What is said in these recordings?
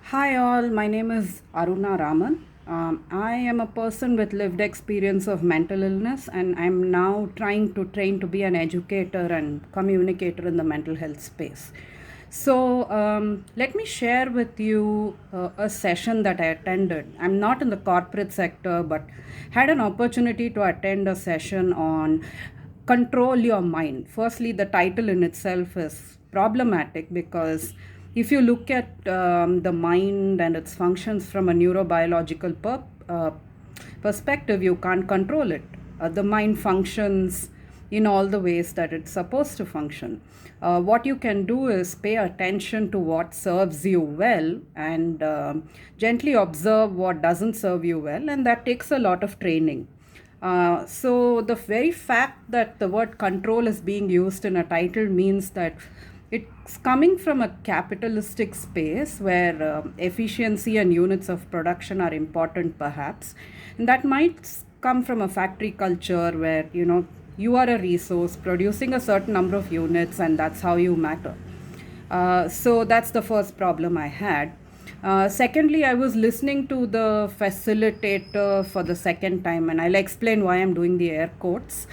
Hi, all. My name is Aruna Raman. I am a person with lived experience of mental illness, and I'm now trying to train to be an educator and communicator in the mental health space. Let me share with you a session that I attended. I'm not in the corporate sector, but had an opportunity to attend a session on control your mind. Firstly, the title in itself is problematic because if you look at the mind and its functions from a neurobiological perspective, you can't control it. The mind functions in all the ways that it's supposed to function. What you can do is pay attention to what serves you well and gently observe what doesn't serve you well, and that takes a lot of training. So the very fact that the word control is being used in a title means that it's coming from a capitalistic space where efficiency and units of production are important, perhaps. And that might come from a factory culture where, you are a resource producing a certain number of units and that's how you matter. So that's the first problem I had. Secondly, I was listening to the facilitator for the second time, and I'll explain why I'm doing the air quotes.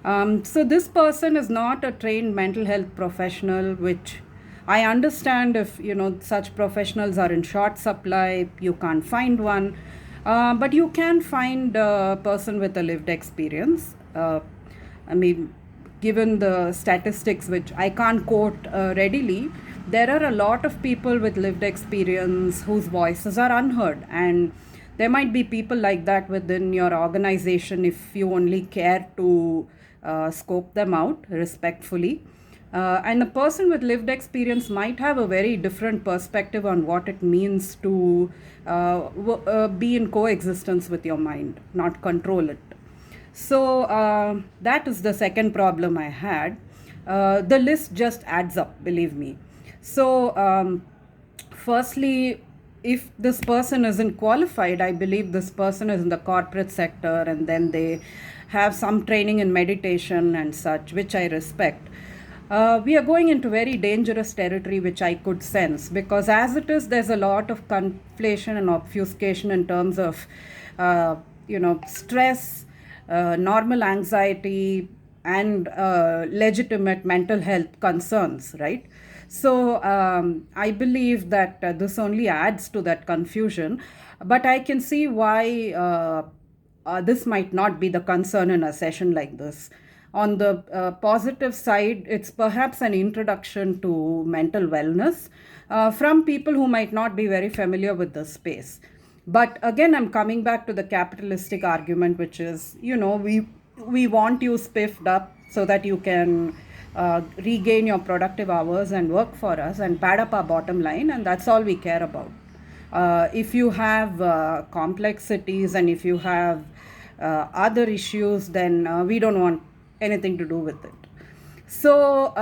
So, this person is not a trained mental health professional, which I understand if such professionals are in short supply, you can't find one, but you can find a person with a lived experience. I mean, given the statistics, which I can't quote readily, there are a lot of people with lived experience whose voices are unheard. And there might be people like that within your organization if you only care to scope them out respectfully. And a person with lived experience might have a very different perspective on what it means to be in coexistence with your mind, not control it. So that is the second problem I had. The list just adds up, believe me. So, firstly, if this person isn't qualified, I believe this person is in the corporate sector and then they have some training in meditation and such, which I respect. We are going into very dangerous territory, which I could sense because, as it is, there's a lot of conflation and obfuscation in terms of, stress, normal anxiety, and legitimate mental health concerns, right? So I believe that this only adds to that confusion, but I can see why this might not be the concern in a session like this. On the positive side, it's perhaps an introduction to mental wellness from people who might not be very familiar with the space. But again, I'm coming back to the capitalistic argument, which is, we want you spiffed up so that you can regain your productive hours and work for us and pad up our bottom line, and that's all we care about. If you have complexities and if you have other issues, then we don't want anything to do with it. So,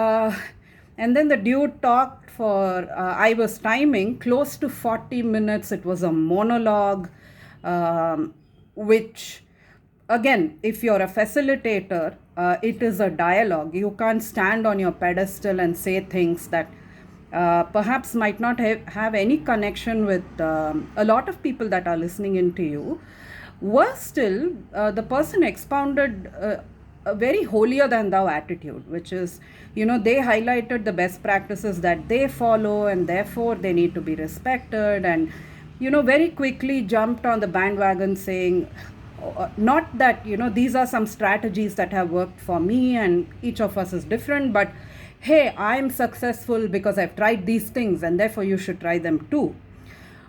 and then the dude talked for, I was timing close to 40 minutes. It was a monologue, which, again, if you're a facilitator, it is a dialogue. You can't stand on your pedestal and say things that perhaps might not have any connection with a lot of people that are listening into you. Worse still, the person expounded a very holier than thou attitude, which is, they highlighted the best practices that they follow and therefore they need to be respected, and, very quickly jumped on the bandwagon saying, not that, these are some strategies that have worked for me and each of us is different, but hey, I'm successful because I've tried these things and therefore you should try them too.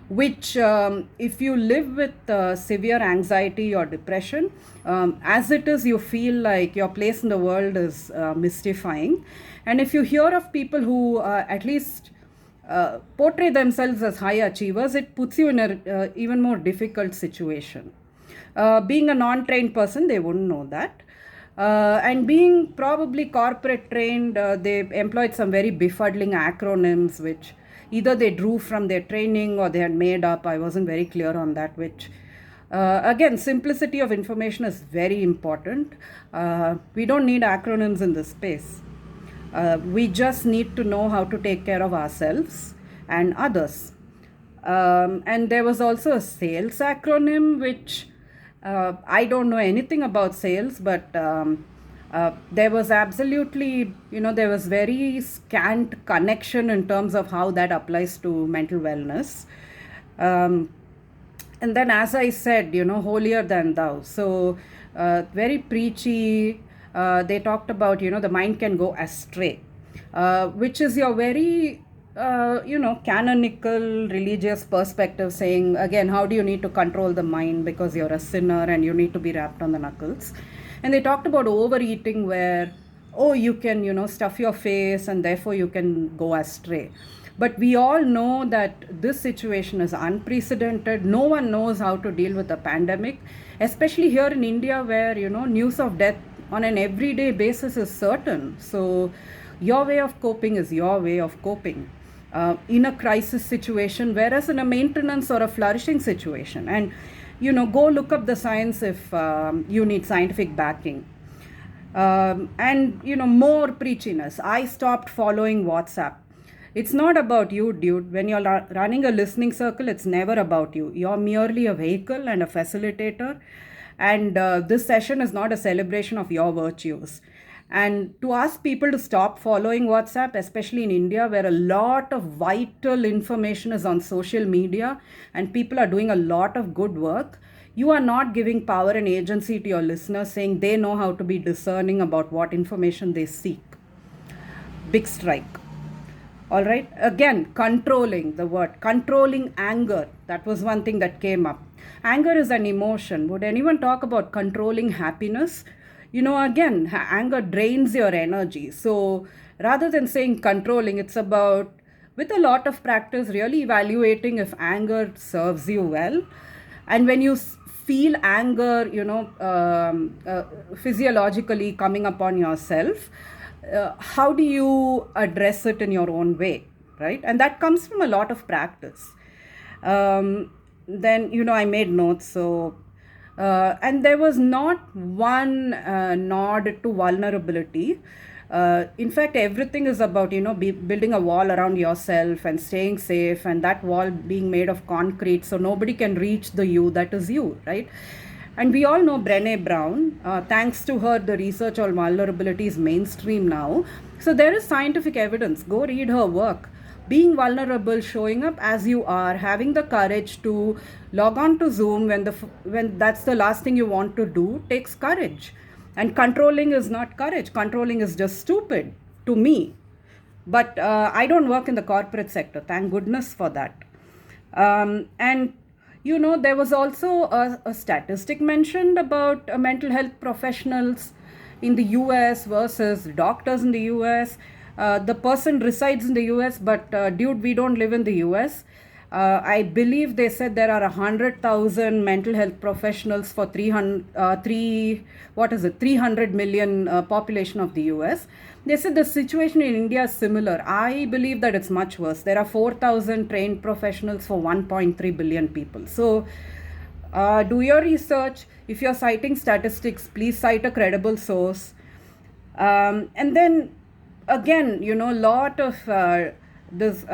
Which, if you live with severe anxiety or depression, as it is, you feel like your place in the world is mystifying. And if you hear of people who at least portray themselves as high achievers, it puts you in a even more difficult situation. Being a non-trained person, they wouldn't know that. And being probably corporate trained, they employed some very befuddling acronyms, which either they drew from their training or they had made up. I wasn't very clear on that, which again, simplicity of information is very important. We don't need acronyms in this space. We just need to know how to take care of ourselves and others. And there was also a sales acronym, which I don't know anything about sales, but there was absolutely, there was very scant connection in terms of how that applies to mental wellness. Um, and then, as I said, holier than thou. So, very preachy. They talked about, the mind can go astray, which is your very, canonical religious perspective saying, again, how do you need to control the mind because you're a sinner and you need to be wrapped on the knuckles. And they talked about overeating where, oh, you can, stuff your face and therefore you can go astray. But we all know that this situation is unprecedented. No one knows how to deal with the pandemic, especially here in India where, news of death on an everyday basis is certain. So your way of coping is your way of coping in a crisis situation, whereas in a maintenance or a flourishing situation. And, go look up the science if you need scientific backing. And, more preachiness. I stopped following WhatsApp. It's not about you, dude. When you're running a listening circle, it's never about you. You're merely a vehicle and a facilitator. And this session is not a celebration of your virtues. And to ask people to stop following WhatsApp, especially in India, where a lot of vital information is on social media and people are doing a lot of good work, you are not giving power and agency to your listeners, saying they know how to be discerning about what information they seek. Big strike. All right. Again, controlling, the word controlling anger. That was one thing that came up. Anger is an emotion. Would anyone talk about controlling happiness? Again, anger drains your energy. So rather than saying controlling, it's about, with a lot of practice, really evaluating if anger serves you well. And when you feel anger, physiologically coming upon yourself, how do you address it in your own way, right? And that comes from a lot of practice. Then, I made notes. So, and there was not one nod to vulnerability. In fact, everything is about, building a wall around yourself and staying safe, and that wall being made of concrete so nobody can reach the you that is you, right? And we all know Brené Brown. Thanks to her, the research on vulnerability is mainstream now. So there is scientific evidence. Go read her work. Being vulnerable, showing up as you are, having the courage to log on to Zoom when that's the last thing you want to do, takes courage. And controlling is not courage. Controlling is just stupid to me. But I don't work in the corporate sector. Thank goodness for that. And there was also a statistic mentioned about mental health professionals in the US versus doctors in the US. The person resides in the US, but dude, we don't live in the US. I believe they said there are 100,000 mental health professionals for 300 million population of the US. They said the situation in India is similar. I believe that it's much worse. There are 4,000 trained professionals for 1.3 billion people. So do your research. If you're citing statistics, please cite a credible source. And then again, lot of this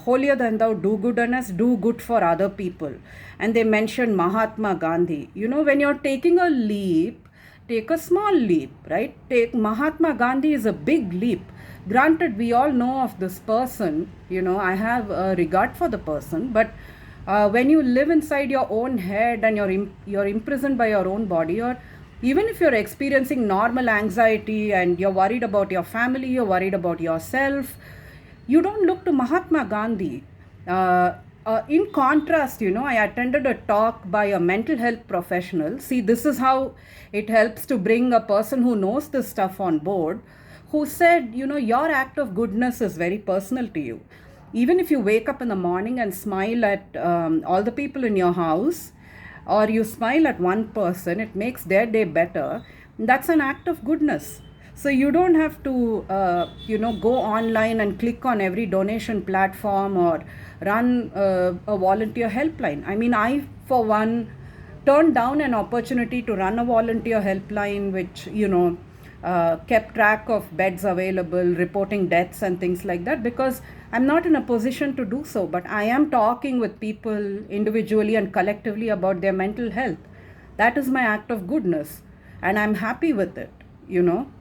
holier than thou do-goodness, do good for other people. And they mentioned Mahatma Gandhi. When you're taking a leap, take a small leap, right? Take Mahatma Gandhi is a big leap. Granted, we all know of this person, I have a regard for the person, but when you live inside your own head and you're imprisoned by your own body, or even if you're experiencing normal anxiety and you're worried about your family, you're worried about yourself, you don't look to Mahatma Gandhi. In contrast, I attended a talk by a mental health professional. See, this is how it helps to bring a person who knows this stuff on board, who said, your act of goodness is very personal to you. Even if you wake up in the morning and smile at all the people in your house, or you smile at one person, it makes their day better. That's an act of goodness. So you don't have to, go online and click on every donation platform or run a volunteer helpline. I mean, I, for one, turned down an opportunity to run a volunteer helpline, which, kept track of beds available, reporting deaths and things like that, because I'm not in a position to do so. But I am talking with people individually and collectively about their mental health. That is my act of goodness, and I'm happy with it, you know.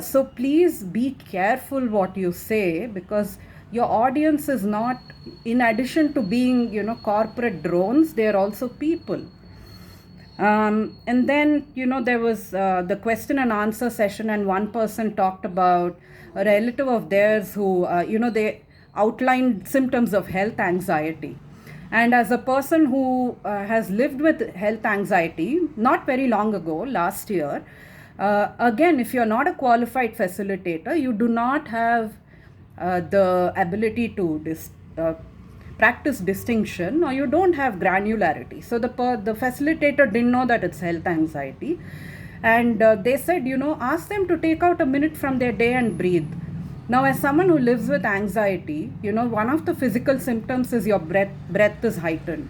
So please be careful what you say, because your audience is not, in addition to being, you know, corporate drones, they are also people. And then, you know, there was the question and answer session, and one person talked about a relative of theirs who, you know, they outlined symptoms of health anxiety. And as a person who has lived with health anxiety not very long ago, last year, again, if you're not a qualified facilitator, you do not have the ability to practice distinction, or you don't have granularity. So the facilitator didn't know that it's health anxiety, and they said, you know, ask them to take out a minute from their day and breathe. Now, as someone who lives with anxiety, you know, one of the physical symptoms is your breath is heightened.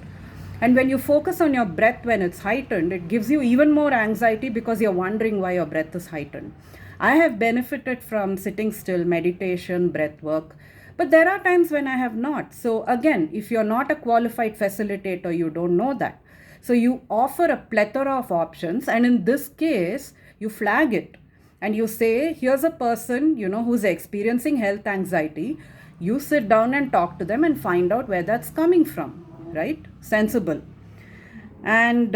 And when you focus on your breath when it's heightened, it gives you even more anxiety because you're wondering why your breath is heightened. I have benefited from sitting still, meditation, breath work, but there are times when I have not. So again, if you're not a qualified facilitator, you don't know that. So you offer a plethora of options, and in this case, you flag it and you say, here's a person, you know, who's experiencing health anxiety. You sit down and talk to them and find out where that's coming from, right? Sensible. And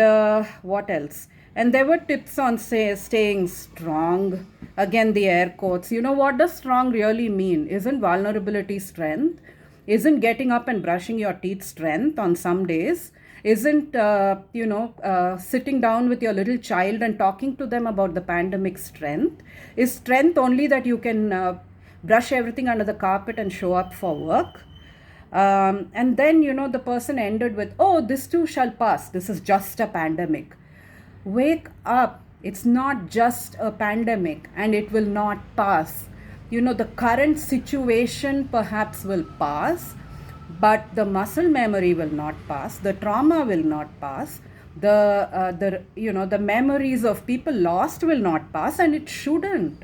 what else? And there were tips on, say, staying strong. Again, the air quotes. You know, what does strong really mean? Isn't vulnerability strength? Isn't getting up and brushing your teeth strength on some days? Isn't, sitting down with your little child and talking to them about the pandemic strength? Is strength only that you can brush everything under the carpet and show up for work? And then, you know, the person ended with, oh, this too shall pass. This is just a pandemic. Wake up. It's not just a pandemic, and it will not pass. You know, the current situation perhaps will pass, but the muscle memory will not pass. The trauma will not pass. The memories of people lost will not pass, and it shouldn't.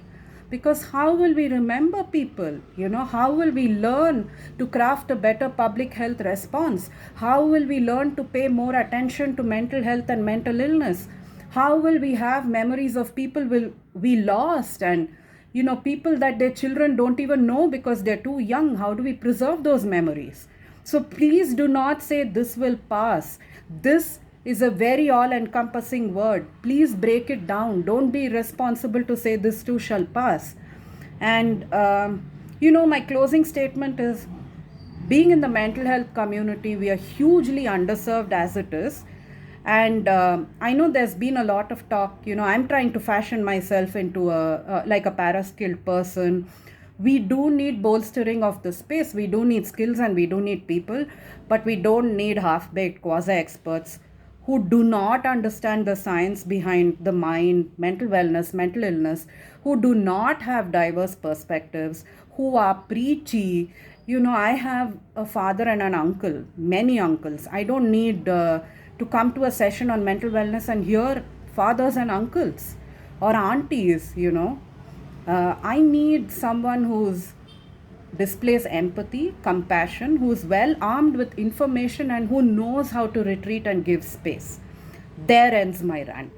Because how will we remember people? You know, how will we learn to craft a better public health response? How will we learn to pay more attention to mental health and mental illness? How will we have memories of people we lost, and, you know, people that their children don't even know because they're too young? How do we preserve those memories? So please do not say this will pass. This is a very all-encompassing word. Please break it down. Don't be responsible to say this too shall pass. And, my closing statement is, being in the mental health community, we are hugely underserved as it is. And I know there's been a lot of talk, you know, I'm trying to fashion myself into a paraskilled person. We do need bolstering of the space. We do need skills and we do need people, but we don't need half-baked quasi-experts who do not understand the science behind the mind, mental wellness, mental illness, who do not have diverse perspectives, who are preachy. You know, I have a father and an uncle, many uncles. I don't need to come to a session on mental wellness and hear fathers and uncles or aunties, you know. I need someone who's displays empathy, compassion, who's well armed with information, and who knows how to retreat and give space. There ends my rant.